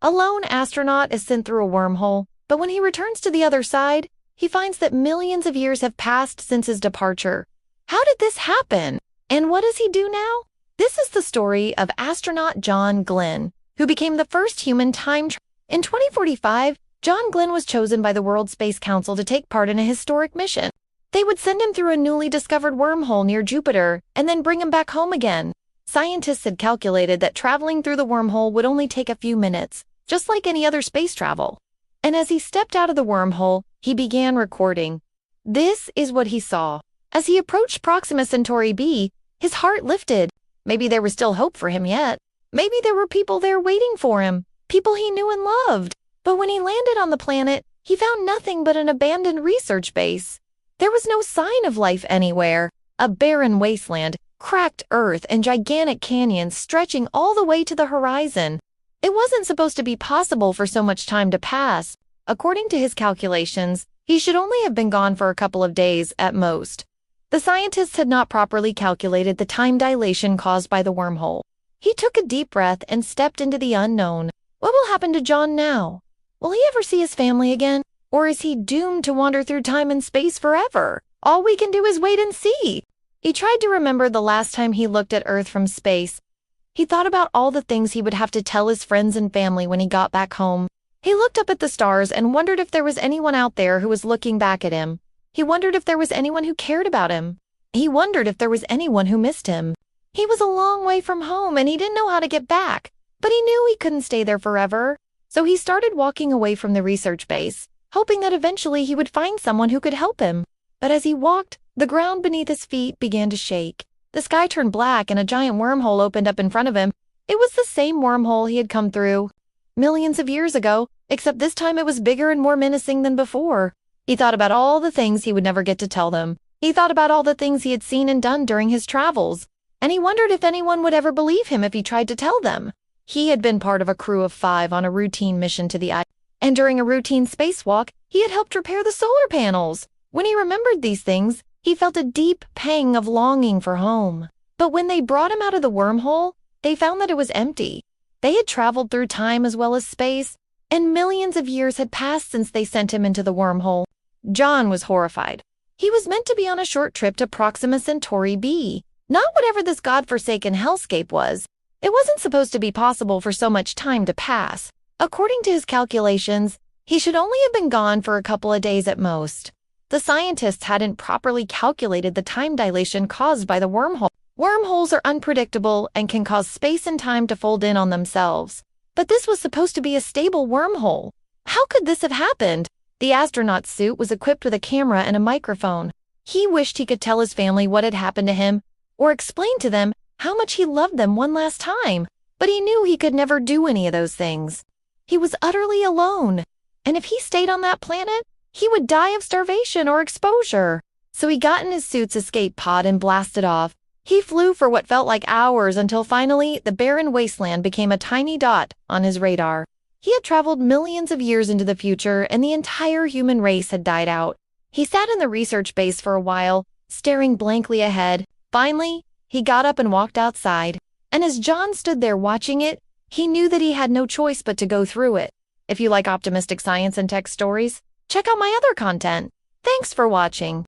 A lone astronaut is sent through a wormhole, but when he returns to the other side, he finds that millions of years have passed since his departure. How did this happen? And what does he do now? This is the story of astronaut John Glenn, who became the first human time traveler. In 2045, John Glenn was chosen by the World Space Council to take part in a historic mission. They would send him through a newly discovered wormhole near Jupiter and then bring him back home again. Scientists had calculated that traveling through the wormhole would only take a few minutes, just like any other space travel. And as he stepped out of the wormhole, he began recording. This is what he saw. As he approached Proxima Centauri b, his heart lifted. Maybe there was still hope for him yet. Maybe there were people there waiting for him, people he knew and loved. But when he landed on the planet, he found nothing but an abandoned research base. There was no sign of life anywhere. A barren wasteland, cracked earth, and gigantic canyons stretching all the way to the horizon. It wasn't supposed to be possible for so much time to pass. According to his calculations, he should only have been gone for a couple of days at most. The scientists had not properly calculated the time dilation caused by the wormhole. He took a deep breath and stepped into the unknown. What will happen to John now? Will he ever see his family again? Or is he doomed to wander through time and space forever? All we can do is wait and see. He tried to remember the last time he looked at Earth from space. He thought about all the things he would have to tell his friends and family when he got back home. He looked up at the stars and wondered if there was anyone out there who was looking back at him. He wondered if there was anyone who cared about him. He wondered if there was anyone who missed him. He was a long way from home and he didn't know how to get back, but he knew he couldn't stay there forever. So he started walking away from the research base, hoping that eventually he would find someone who could help him. But as he walked, the ground beneath his feet began to shake. The sky turned black and a giant wormhole opened up in front of him. It was the same wormhole he had come through millions of years ago, except this time it was bigger and more menacing than before. He thought about all the things he would never get to tell them. He thought about all the things he had seen and done during his travels, and he wondered if anyone would ever believe him if he tried to tell them. He had been part of a crew of 5 on a routine mission to the ISS, and during a routine spacewalk, he had helped repair the solar panels. When he remembered these things, he felt a deep pang of longing for home. But when they brought him out of the wormhole, they found that it was empty. They had traveled through time as well as space, and millions of years had passed since they sent him into the wormhole. John was horrified. He was meant to be on a short trip to Proxima Centauri b, not whatever this godforsaken hellscape was. It wasn't supposed to be possible for so much time to pass. According to his calculations, he should only have been gone for a couple of days at most. The scientists hadn't properly calculated the time dilation caused by the wormhole. Wormholes are unpredictable and can cause space and time to fold in on themselves. But this was supposed to be a stable wormhole. How could this have happened? The astronaut's suit was equipped with a camera and a microphone. He wished he could tell his family what had happened to him, or explain to them how much he loved them one last time. But he knew he could never do any of those things. He was utterly alone. And if he stayed on that planet, he would die of starvation or exposure. So he got in his suit's escape pod and blasted off. He flew for what felt like hours until finally the barren wasteland became a tiny dot on his radar. He had traveled millions of years into the future and the entire human race had died out. He sat in the research base for a while, staring blankly ahead. Finally, he got up and walked outside. And as John stood there watching it, he knew that he had no choice but to go through it. If you like optimistic science and tech stories, check out my other content. Thanks for watching.